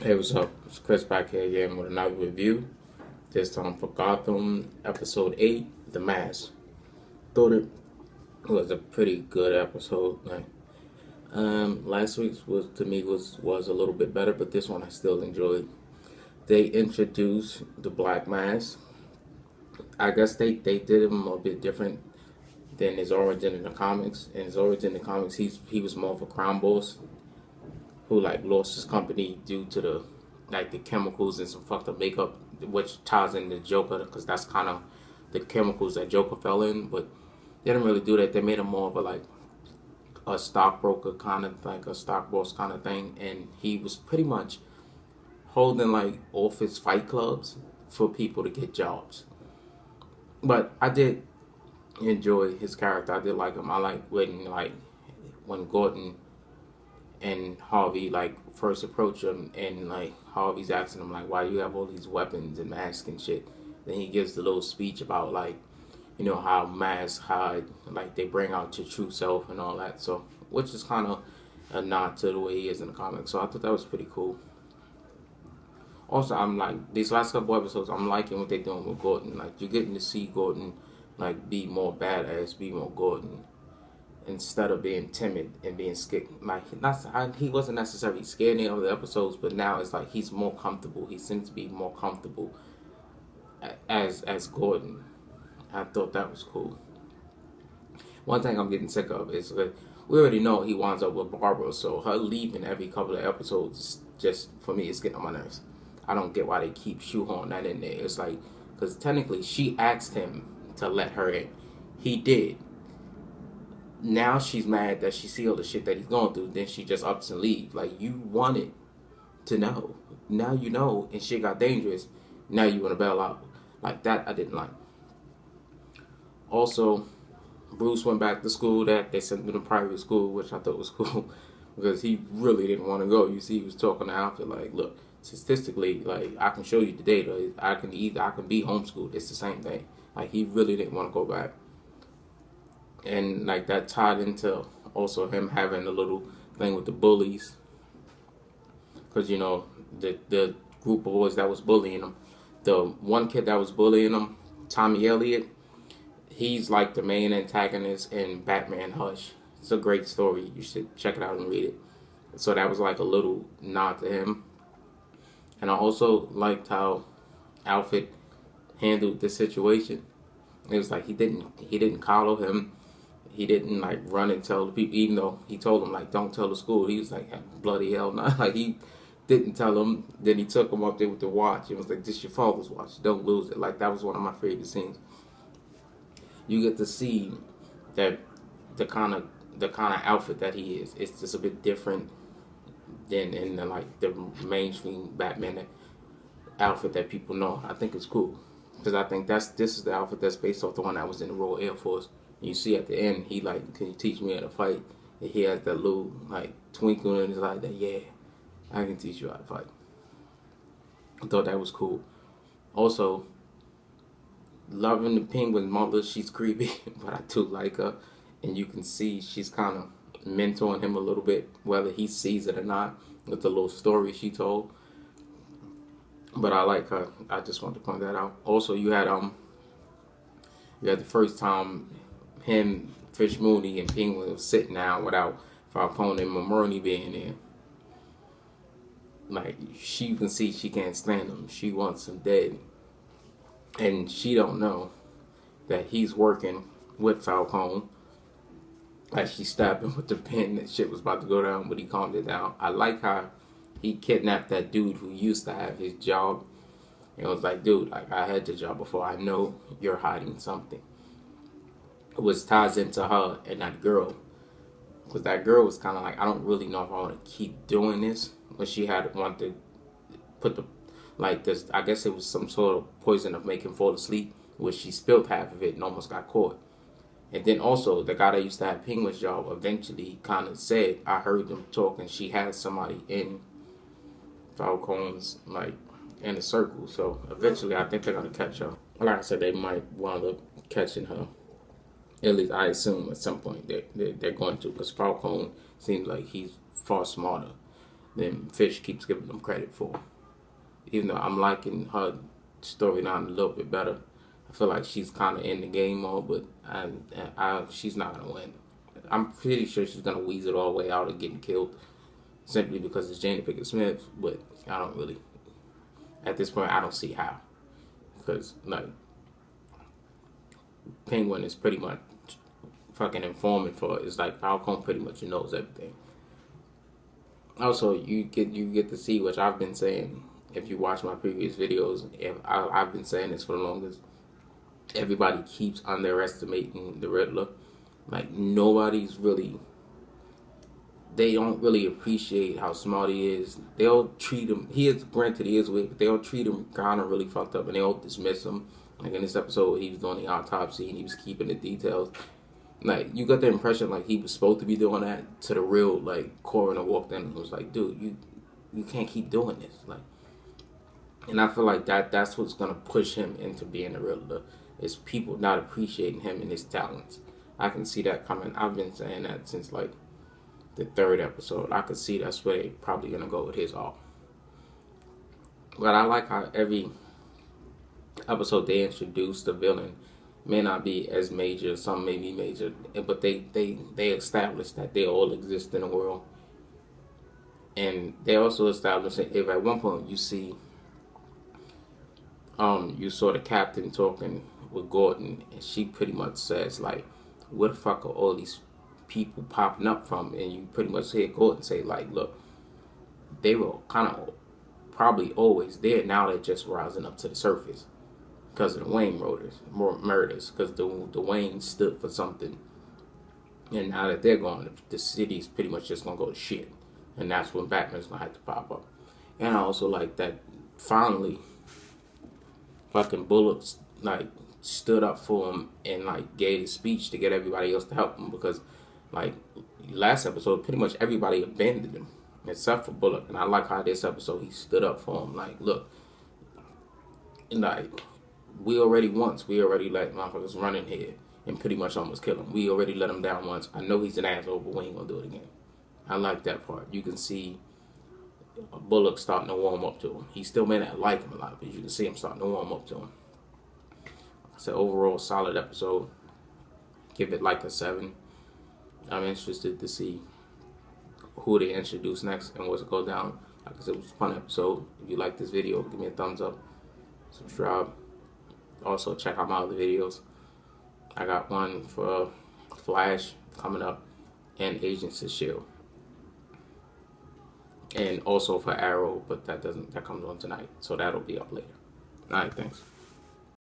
Hey, what's up? It's Chris back here again with another review. This time for Gotham, episode 8, The Mask. Thought it was a pretty good episode. Last week's was to me was a little bit better, but this one I still enjoyed. They introduced the Black Mask. I guess they did him a bit different than his origin in the comics. In his origin in the comics, he was more of a crime boss who like lost his company due to the chemicals and some fucked up makeup, which ties into Joker because that's kind of the chemicals that Joker fell in. But they didn't really do that. They made him more of a stockbroker kind of like a stock boss kind of thing, and he was pretty much holding like office fight clubs for people to get jobs. But I did enjoy his character. I did like him. I when Gordon and Harvey like first approach him, and like Harvey's asking him like, why do you have all these weapons and masks and shit. Then he gives the little speech about like, how masks hide, like they bring out your true self and all that. So which is kind of a nod to the way he is in the comics. So I thought that was pretty cool. Also, I'm like these last couple episodes, I'm liking what they're doing with Gordon. Like you're getting to see Gordon like be more badass, be more Gordon, instead of being timid and being scared. Like he wasn't necessarily scared in the other episodes, but now it's like he's more comfortable. He seems to be more comfortable as Gordon. I thought that was cool. One thing I'm getting sick of is that we already know he winds up with Barbara, so her leaving every couple of episodes is just for me, it's getting on my nerves. I don't get why they keep shoehorning that in there. It's like because technically she asked him to let her in, he did. Now she's mad that she see all the shit that he's going through. Then she just ups and leaves. Like you wanted to know, now you know, and shit got dangerous. Now you want to bail out. Like that, I didn't like. Also, Bruce went back to school. That they sent him to private school, which I thought was cool because he really didn't want to go. You see, he was talking to Alfred like, "Look, statistically, like I can show you the data. I can be homeschooled. It's the same thing." Like he really didn't want to go back, and like that tied into also him having a little thing with the bullies, because the group of boys that was bullying him, the one kid that was bullying him, Tommy Elliott, he's like the main antagonist in Batman Hush. It's a great story. You should check it out and read it. So that was like a little nod to him. And I also liked how Alfred handled the situation. It was like he didn't coddle him. He didn't like run and tell the people, even though he told him like don't tell the school. He was like bloody hell no. Like he didn't tell him. Then he took him up there with the watch. It was like, this your father's watch. Don't lose it. Like that was one of my favorite scenes. You get to see that the kind of outfit that he is. It's just a bit different than in the mainstream Batman outfit that people know. I think it's cool because I think this is the outfit that's based off the one that was in the Royal Air Force. You see at the end, he like, can you teach me how to fight? And he has that little like twinkle in his eye that yeah, I can teach you how to fight. I thought that was cool. Also, loving the Penguin's mother, she's creepy, but I do like her, and you can see she's kind of mentoring him a little bit, whether he sees it or not, with the little story she told. But I like her. I just want to point that out. Also, you had the first time him, Fish Mooney, and Penguin was sitting down without Falcone and Mamoni being there. Like she can see she can't stand him. She wants him dead, and she don't know that he's working with Falcone. Like she stabbed him with the pen. That shit was about to go down, but he calmed it down. I like how he kidnapped that dude who used to have his job. And it was like, dude, like I had the job before. I know you're hiding something. Which ties into her and that girl. Because that girl was kind of like, I don't really know if I want to keep doing this. But she had wanted to put the, like this, I guess it was some sort of poison of making fall asleep, which she spilled half of it and almost got caught. And then also, the guy that used to have Penguin's job eventually kind of said, I heard them talking, she had somebody in Falcone's, like, in the circle. So eventually, I think they're going to catch her. Like I said, they might wind up catching her. At least I assume at some point they're going to, because Falcone seems like he's far smarter than Fish keeps giving them credit for. Even though I'm liking her storyline a little bit better, I feel like she's kind of in the game mode, but she's not gonna win. I'm pretty sure she's gonna weasel all the way out of getting killed simply because it's Jada Pinkett Smith. But I don't really, at this point, I don't see how, because like Penguin is pretty much fucking informant for it. It's like Falcone pretty much knows everything. Also, you get to see, which I've been saying. If you watch my previous videos, I've been saying this for the longest. Everybody keeps underestimating the Riddler. Like, nobody's really, they don't really appreciate how smart he is. They'll treat him, granted he is weak, but they'll treat him kind of really fucked up, and they'll dismiss him. Like in this episode, he was doing the autopsy and he was keeping the details. Like, you got the impression like he was supposed to be doing that, to the real like coroner walked in and was like, dude, you can't keep doing this. Like, and I feel like that's what's gonna push him into being a Riddler, is people not appreciating him and his talents. I can see that coming. I've been saying that since like the third episode. I could see that's where they probably gonna go with his arc. But I like how every episode they introduce the villain may not be as major, some may be major, but they establish that they all exist in the world. And they also establish that if at one point you see you saw the captain talking with Gordon, and she pretty much says like, where the fuck are all these people popping up from? And you pretty much hear Gordon say like, look, they were kind of probably always there, now they're just rising up to the surface because of the Wayne murders, because the Wayne stood for something, and now that they're gone, the city's pretty much just gonna go to shit, and that's when Batman's gonna have to pop up. And I also like that finally fucking Bullock like stood up for him and like gave a speech to get everybody else to help him, because like last episode pretty much everybody abandoned him except for Bullock. And I like how this episode he stood up for him, like, look, like we already let motherfuckers run in here and pretty much almost kill him. We already let him down once. I know he's an asshole, but we ain't gonna do it again. I like that part. You can see Bullock starting to warm up to him. He still may not like him a lot, but you can see him starting to warm up to him. It's an overall solid episode. Give it like a 7. I'm interested to see who they introduce next and what's go down. Like I said, it was a fun episode. If you like this video, give me a thumbs up, subscribe. Also, check out my other videos. I got one for Flash coming up and Agents of S.H.I.E.L.D. And also for Arrow, but that comes on tonight, so that'll be up later. Alright, thanks.